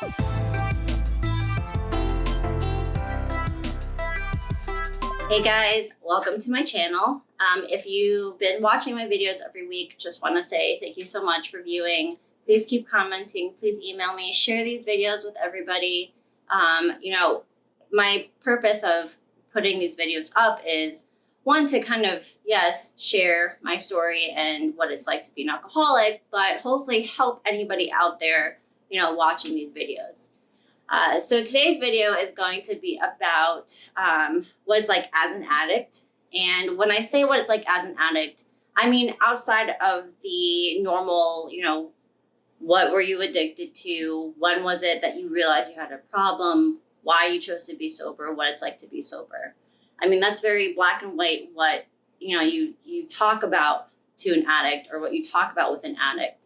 Hey guys, welcome to my channel. If you've been watching my videos every week, just want to say thank you so much for viewing. Please keep commenting, please email me, share these videos with everybody. My purpose of putting these videos up is one, to kind of, yes, share my story and what it's like to be an alcoholic, but hopefully help anybody out there, watching these videos. So today's video is going to be about what it's like as an addict. And when I say what it's like as an addict, I mean outside of the normal, what were you addicted to? When was it that you realized you had a problem? Why you chose to be sober? What it's like to be sober? I mean, that's very black and white what, you talk about to an addict or what you talk about with an addict.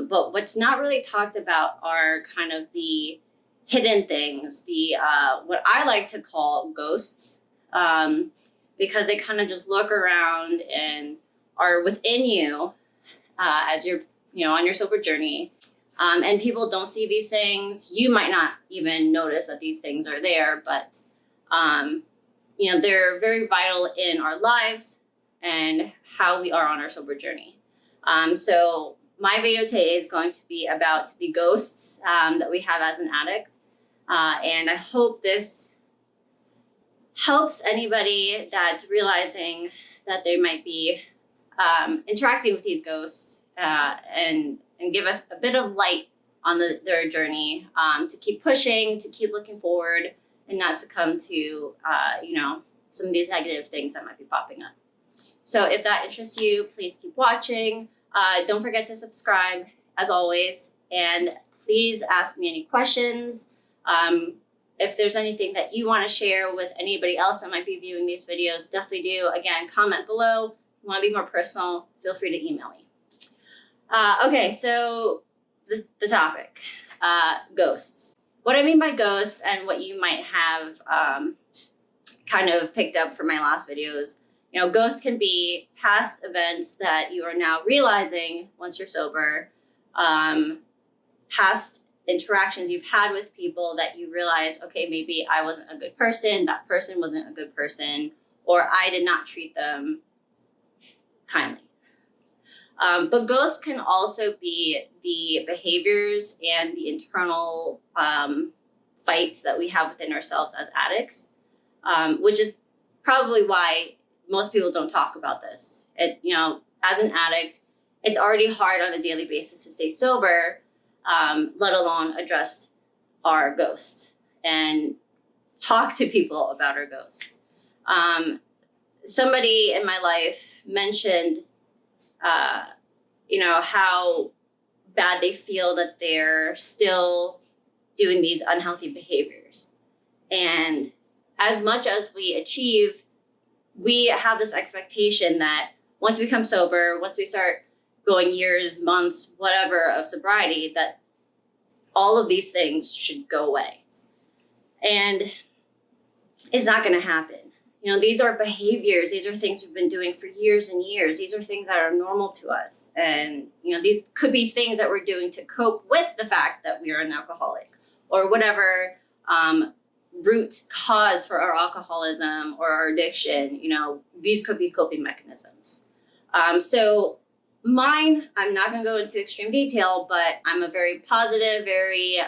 But what's not really talked about are kind of the hidden things, the what I like to call ghosts, because they kind of just lurk around and are within you as you're on your sober journey. And people don't see these things. You might not even notice that these things are there, but they're very vital in our lives and how we are on our sober journey. So my video today is going to be about the ghosts that we have as an addict. And I hope this helps anybody that's realizing that they might be interacting with these ghosts and give us a bit of light on their journey, to keep pushing, to keep looking forward, and not succumb to, some of these negative things that might be popping up. So if that interests you, please keep watching. Don't forget to subscribe, as always, and please ask me any questions. If there's anything that you want to share with anybody else that might be viewing these videos, definitely do. Again, comment below. If you want to be more personal, feel free to email me. Okay, so the topic, ghosts. What I mean by ghosts and what you might have kind of picked up from my last videos, ghosts can be past events that you are now realizing once you're sober, past interactions you've had with people that you realize, okay, maybe I wasn't a good person, that person wasn't a good person, or I did not treat them kindly. But ghosts can also be the behaviors and the internal fights that we have within ourselves as addicts, which is probably why most people don't talk about this. As an addict, it's already hard on a daily basis to stay sober, let alone address our ghosts and talk to people about our ghosts. Somebody in my life mentioned, how bad they feel that they're still doing these unhealthy behaviors. And as much as we achieve, we have this expectation that once we become sober, once we start going years, months, whatever of sobriety, that all of these things should go away. And it's not going to happen. These are behaviors. These are things we've been doing for years and years. These are things that are normal to us. And, these could be things that we're doing to cope with the fact that we are an alcoholic or whatever root cause for our alcoholism or our addiction. These could be coping mechanisms. So mine, I'm not going to go into extreme detail, but I'm a very positive, very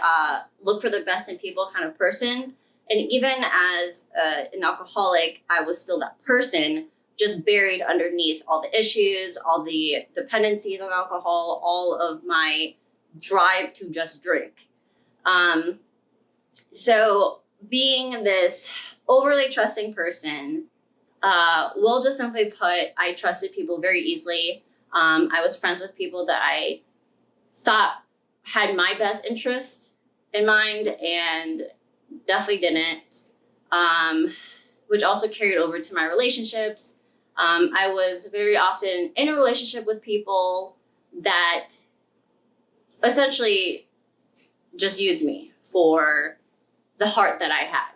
look for the best in people kind of person. And even as an alcoholic, I was still that person, just buried underneath all the issues, all the dependencies on alcohol, all of my drive to just drink. So being this overly trusting person, we'll just simply put, I trusted people very easily. I was friends with people that I thought had my best interests in mind and definitely didn't, which also carried over to my relationships. I was very often in a relationship with people that essentially just used me for the heart that I had.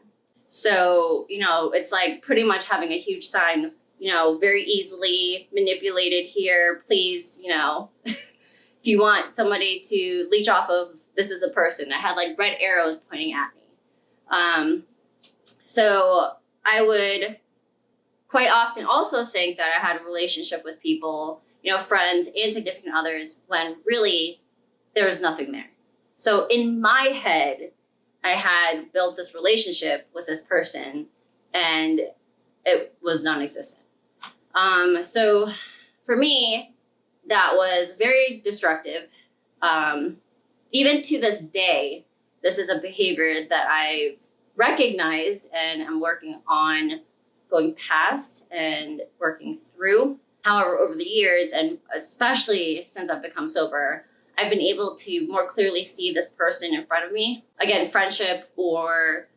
So, it's like pretty much having a huge sign, very easily manipulated here. Please, if you want somebody to leech off of, this is the person. I had like red arrows pointing at me. So I would quite often also think that I had a relationship with people, friends and significant others, when really there was nothing there. So in my head, I had built this relationship with this person and it was non-existent. So for me, that was very destructive. Even to this day, this is a behavior that I've recognized and I'm working on going past and working through. However, over the years, and especially since I've become sober, I've been able to more clearly see this person in front of me. Again, friendship or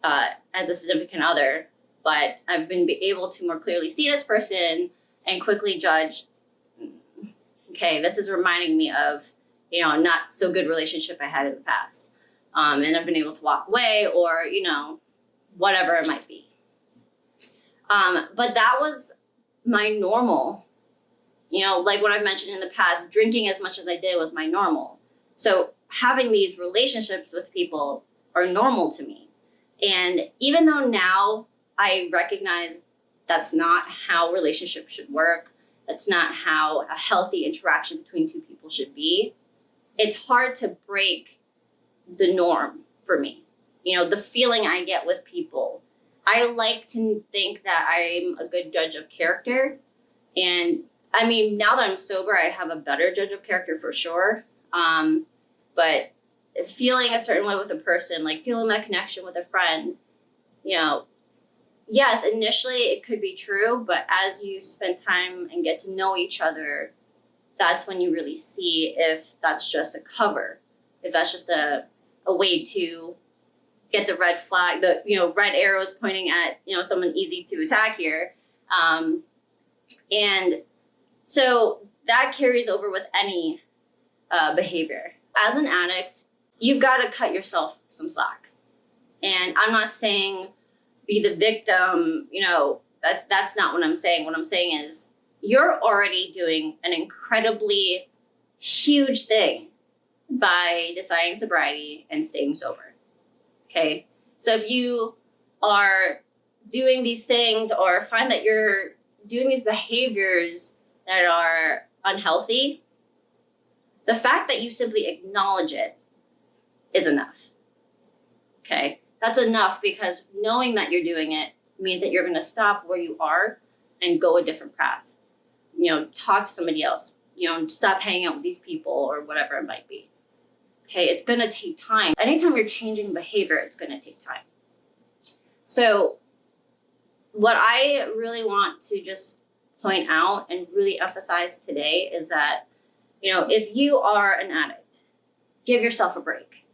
as a significant other, but I've been able to more clearly see this person and quickly judge, okay, this is reminding me of, a not so good relationship I had in the past. And I've been able to walk away or, whatever it might be. But that was my normal. Like what I've mentioned in the past, drinking as much as I did was my normal. So having these relationships with people are normal to me. And even though now I recognize that's not how relationships should work, that's not how a healthy interaction between two people should be, it's hard to break the norm for me. The feeling I get with people. I like to think that I'm a good judge of character. And I mean, now that I'm sober, I have a better judge of character for sure. But feeling a certain way with a person, like feeling that connection with a friend, yes, initially it could be true, but as you spend time and get to know each other, that's when you really see if that's just a cover, if that's just a way to get the red flag, the red arrows pointing at someone easy to attack here. And so that carries over with any behavior. As an addict, you've got to cut yourself some slack. And I'm not saying be the victim, that's not what I'm saying. What I'm saying is you're already doing an incredibly huge thing by deciding sobriety and staying sober. Okay. So if you are doing these things or find that you're doing these behaviors that are unhealthy, the fact that you simply acknowledge it is enough. Okay. That's enough, because knowing that you're doing it means that you're going to stop where you are and go a different path. Talk to somebody else, stop hanging out with these people or whatever it might be. Okay, it's going to take time. Anytime you're changing behavior, it's going to take time. So what I really want to just point out and really emphasize today is that, if you are an addict, give yourself a break.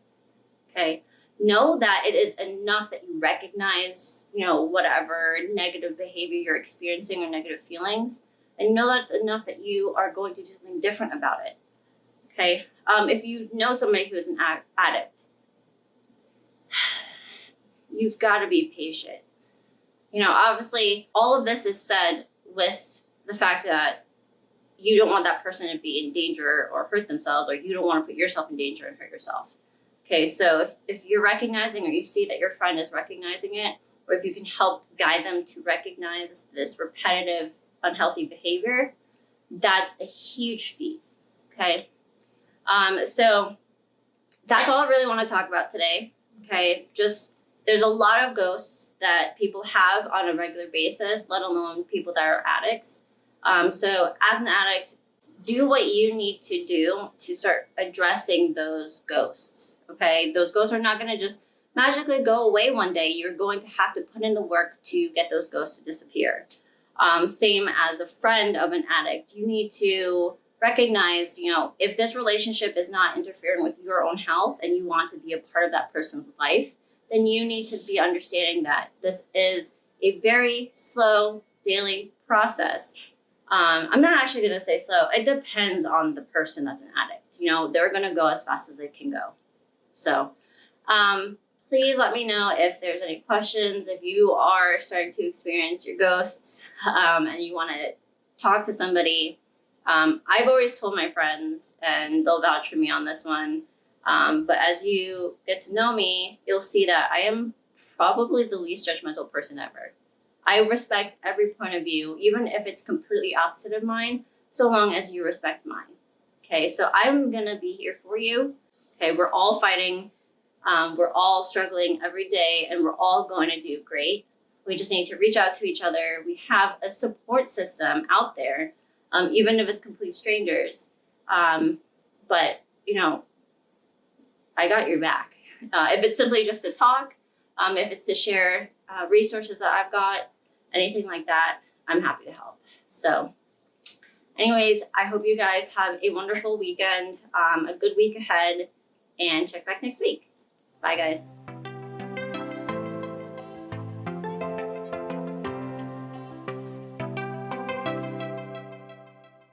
Okay. Know that it is enough that you recognize, whatever negative behavior you're experiencing or negative feelings, and know that's enough that you are going to do something different about it. Okay. If you know somebody who is an addict, you've got to be patient. Obviously, all of this is said with the fact that you don't want that person to be in danger or hurt themselves, or you don't want to put yourself in danger and hurt yourself. Okay, so if you're recognizing, or you see that your friend is recognizing it, or if you can help guide them to recognize this repetitive, unhealthy behavior, that's a huge feat. Okay. So that's all I really want to talk about today. Okay. There's a lot of ghosts that people have on a regular basis, let alone people that are addicts. So as an addict, do what you need to do to start addressing those ghosts. Okay. Those ghosts are not going to just magically go away one day. You're going to have to put in the work to get those ghosts to disappear. Same as a friend of an addict, you need to recognize, if this relationship is not interfering with your own health and you want to be a part of that person's life, then you need to be understanding that this is a very slow daily process. I'm not actually going to say slow. It depends on the person that's an addict. They're going to go as fast as they can go. So please let me know if there's any questions, if you are starting to experience your ghosts and you want to talk to somebody. I've always told my friends, and they'll vouch for me on this one. But as you get to know me, you'll see that I am probably the least judgmental person ever. I respect every point of view, even if it's completely opposite of mine, so long as you respect mine. Okay, so I'm gonna be here for you. Okay, we're all fighting, we're all struggling every day, and we're all going to do great. We just need to reach out to each other. We have a support system out there, even if it's complete strangers. But, you know, I got your back. If it's simply just to talk, if it's to share resources that I've got, anything like that, I'm happy to help. So anyways, I hope you guys have a wonderful weekend, a good week ahead, and check back next week. Bye, guys.